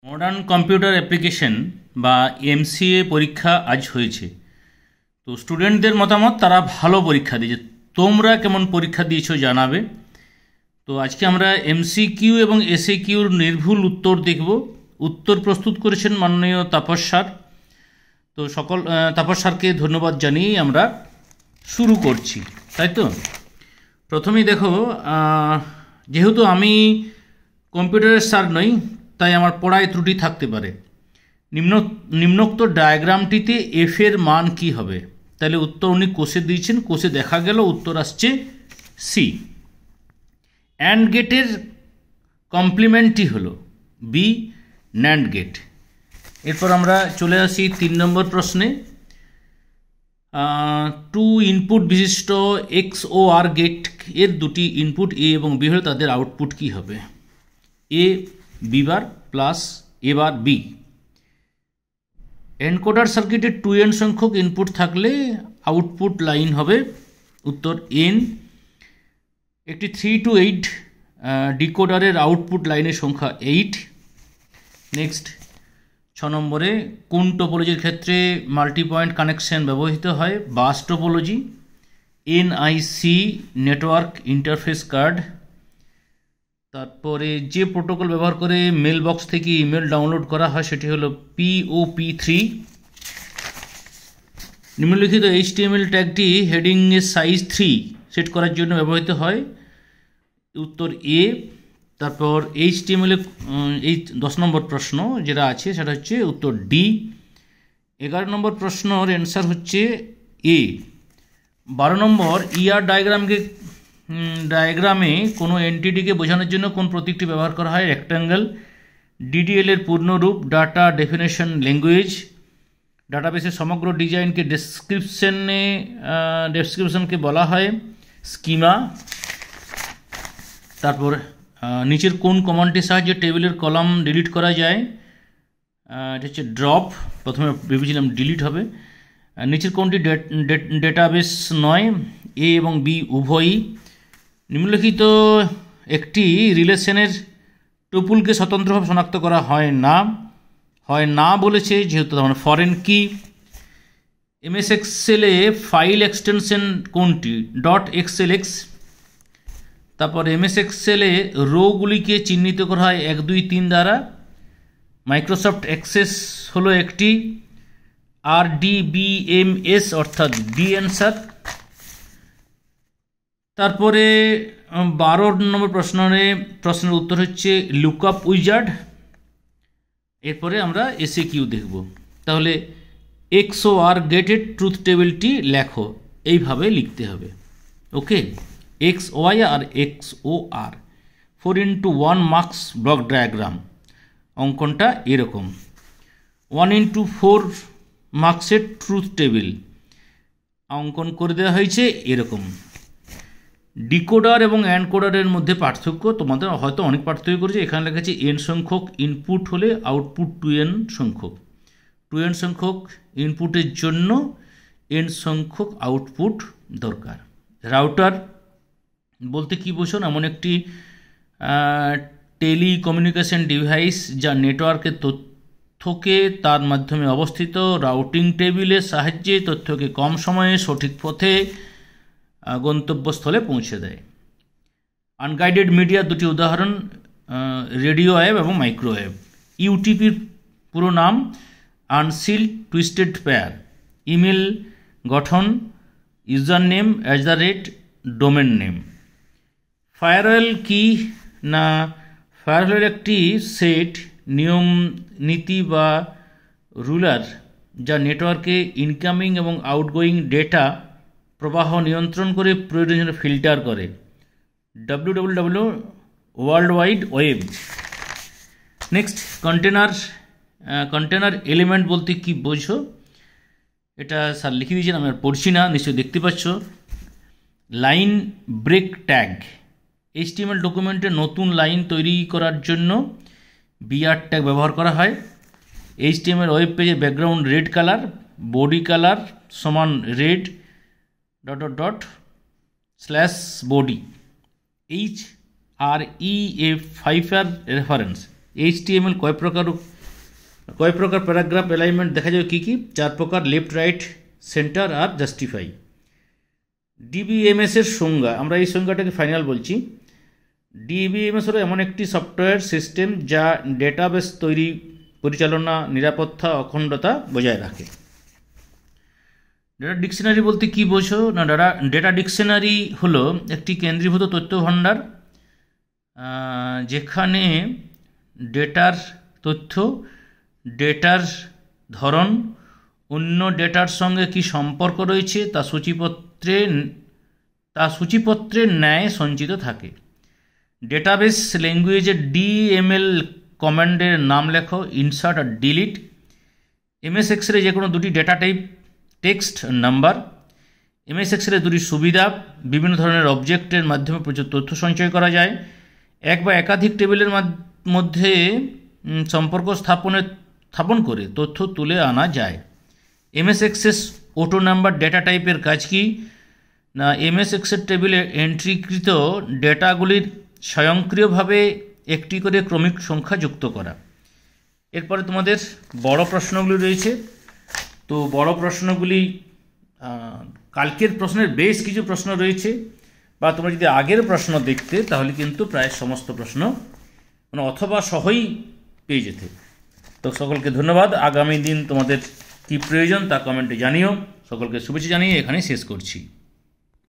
Modern computer application বা MCA পরীক্ষা আজ হয়েছে। তো স্টুডেন্টদের মতামত, তারা ভালো পরীক্ষা দিয়েছে। তোমরা কেমন পরীক্ষা দিয়েছো জানাবে। তো আজকে আমরা এমসিকিউ এবং এসএকিউর নির্ভুল উত্তর দেখব। উত্তর প্রস্তুত করেছেন মাননীয় তাপস স্যার। তো তাপস স্যারকে ধন্যবাদ জানিয়ে আমরা শুরু করছি, তাই তো। প্রথমেই দেখো, যেহেতু আমি কম্পিউটারের স্যার নই, তাই আমার পড়ায় ত্রুটি থাকতে পারে। নিম্নোক্ত ডায়াগ্রামটিতে এফ এর মান কি হবে? তাহলে উত্তর উনি কোষে দিয়েছেন, কোষে দেখা গেল উত্তর আসছে সি। অ্যান্ড গেটের কমপ্লিমেন্টই হলো বি, ন্যান্ড গেট। এরপর আমরা চলে আসি 3 নম্বর প্রশ্নে। টু ইনপুট বিশিষ্ট XOR গেট এর দুটি ইনপুট এ এবং বি হলে তাদের আউটপুট কি হবে? A B bar plus A bar B. Encoder সার্কিটে 2n সংখ্যক ইনপুট থাকলে আউটপুট লাইন হবে উত্তর এন। একটি 3 to 8 ডিকোডারের আউটপুট লাইনের সংখ্যা 8। নেক্সট 6 নম্বরে, কোন টোপোলজির ক্ষেত্রে মাল্টি পয়েন্ট কানেকশন ব্যবহৃত হয়? Bus topology. NIC network interface card. তারপরে যে প্রোটোকল ব্যবহার করে মেল বক্স থেকে ইমেল ডাউনলোড করা হয় সেটি হলো POP3। নিম্নলিখিত HTML ট্যাগটি হেডিংয়ের সাইজ 3 সেট করার জন্য ব্যবহৃত হয়, উত্তর এ। তারপর HTML এই 10 নম্বর প্রশ্ন যেটা আছে সেটা হচ্ছে উত্তর ডি। 11 নম্বর প্রশ্নর অ্যান্সার হচ্ছে এ। 12 নম্বর, ডায়াগ্রামে কোনো এনটিটিকে বোঝানোর জন্য কোন প্রতীকটি ব্যবহার করা হয়? রেক্ট্যাঙ্গেল। DDL এর পূর্ণরূপ ডাটা ডেফিনেশন ল্যাঙ্গুয়েজ। ডাটাবেসের সমগ্র ডিজাইনকে ডেসক্রিপশনকে বলা হয় স্কিমা। তারপর নিচের কোন কমান্ডটির সাহায্যে টেবিলের কলাম ডিলিট করা যায়? এটা হচ্ছে ড্রপ। প্রথমে ভেবেছিলাম ডিলিট হবে। নিচের কোনটি ডেটাবেস নয়? এ এবং বি উভয়ই। নিম্নলিখিত একটি রিলেশনের টুপুলকে স্বতন্ত্রভাবে শনাক্ত করা হয় না বলেছে, যেহেতু মানে ফরেন কি। MS এক্সেলে ফাইল এক্সটেনশন কোনটি? .xlx। তারপর MS এক্সেলে রোগুলিকে চিহ্নিত করা হয় 1 2 3 দ্বারা। মাইক্রোসফট অ্যাক্সেস হলো একটি RDBMS, অর্থাৎ ডি অ্যান্সার। তারপরে 12 নম্বর প্রশ্নের উত্তর হচ্ছে লুকআপ উইজার্ড। এরপরে আমরা এসএকিউ দেখব। তাহলে XOR গেটের ট্রুথ টেবিলটি লেখো, এইভাবে লিখতে হবে। ওকে, XOR আর XOR 4x1 marks block diagram. অঙ্কনটা এরকম। 1x4 মার্কসের ট্রুথ টেবিল অঙ্কন করে দেওয়া হয়েছে এরকম। ডিকোডার এবং অ্যানকোডারের মধ্যে পার্থক্য তোমাদের হয়তো অনেক পার্থক্য করেছে। এখানে লেখা আছে n সংখ্যক ইনপুট হলে আউটপুট 2n সংখ্যক। 2n সংখ্যক ইনপুটের জন্য n সংখ্যক আউটপুট দরকার। রাউটার বলতে কি বোঝো? এমন একটি টেলিকমিউনিকেশন ডিভাইস যা নেটওয়ার্কের তথ্যকে তার মাধ্যমে অবস্থিত রাউটিং টেবিলের সাহায্যে তথ্যকে কম সময়ে সঠিক পথে গন্তব্যস্থলে পৌঁছে দেয়। আনগাইডেড মিডিয়ার দুটি উদাহরণ রেডিও ওয়েভ এবং মাইক্রোওয়েভ। ইউটিপির পুরো নাম আনসিল্ড টুইস্টেড পেয়ার। ইমেল গঠন user name @domain name. Farewell কি? না, ফায়ারওয়েল একটি সেট নিয়ম নীতি বা রুলার যা নেটওয়ার্কে ইনকামিং এবং আউটগোয়িং ডেটা প্রবাহ নিয়ন্ত্রণ করে প্রয়োজনীয় ফিল্টার করে। WWW world wide web. Next, container element বলতে কি বোঝো? এটা স্যার লিখে দিয়েছেন, আমি আর পড়ছি না, নিশ্চয়ই দেখতে পাচ্ছ। Line break tag. HTML ডকুমেন্টে নতুন লাইন তৈরি করার জন্য BR ট্যাগ ব্যবহার করা হয়। HTML ওয়েব পেজে background red colour, body colour সমান রেড /body। HREF5 এর রেফারেন্স। HTML কয় প্রকার কয় প্রকার প্যারাগ্রাফ অ্যালাইনমেন্ট দেখা যাবে কী কী? 4 প্রকার, লেফট, রাইট, সেন্টার আর জাস্টিফাই। ডিবিএমএস এর সংজ্ঞা, আমরা এই সংজ্ঞাটাকে ফাইনাল বলছি। ডিবিএমএস হলো এমন একটি সফটওয়্যার সিস্টেম যা ডেটাবেস তৈরি, পরিচালনা, নিরাপত্তা, অখণ্ডতা বজায় রাখে। ডেটা ডিকশনারি বলতে কি বোঝো? না, ডেটা ডিকশনারি হলো একটি কেন্দ্রীভূত তথ্য ভাণ্ডার যেখানে ডেটার তথ্য, ডেটার ধরন, অন্য ডেটার সঙ্গে কি সম্পর্ক রয়েছে তা সূচিপত্রের ন্যায় সঞ্চিত থাকে। ডেটাবেস ল্যাঙ্গুয়েজে ডিএমএল কমান্ডের নাম লেখো, ইনসার্ট আর ডিলিট। এমএস এক্সেলে যে কোনো দুটি data type, text, number. MS এক্সেলের দুটি সুবিধা: বিভিন্ন ধরনের অবজেক্টের মাধ্যমে প্রচুর তথ্য সঞ্চয় করা যায়, এক বা একাধিক টেবিলের মধ্যে সম্পর্ক স্থাপন করে তথ্য তুলে আনা যায়। MS Access auto number data টাইপের কাজ কি? না, এমএস এক্সেল টেবিলে এন্ট্রিকৃত ডেটাগুলির স্বয়ংক্রিয়ভাবে একটি করে ক্রমিক সংখ্যা যুক্ত করা। এরপরে তোমাদের বড় প্রশ্নগুলি রয়েছে। তো বড় প্রশ্নগুলি কালকের প্রশ্নের বেশ কিছু প্রশ্ন রয়েছে, বা তোমরা যদি আগের প্রশ্ন দেখতে তাহলে কিন্তু প্রায় সমস্ত প্রশ্ন অথবা সহই পেয়ে যেতে। তো সকলকে ধন্যবাদ। আগামী দিন তোমাদের কি প্রয়োজন তা কমেন্টে জানিও। সকলকে শুভেচ্ছা জানিয়ে এখানে শেষ করছি।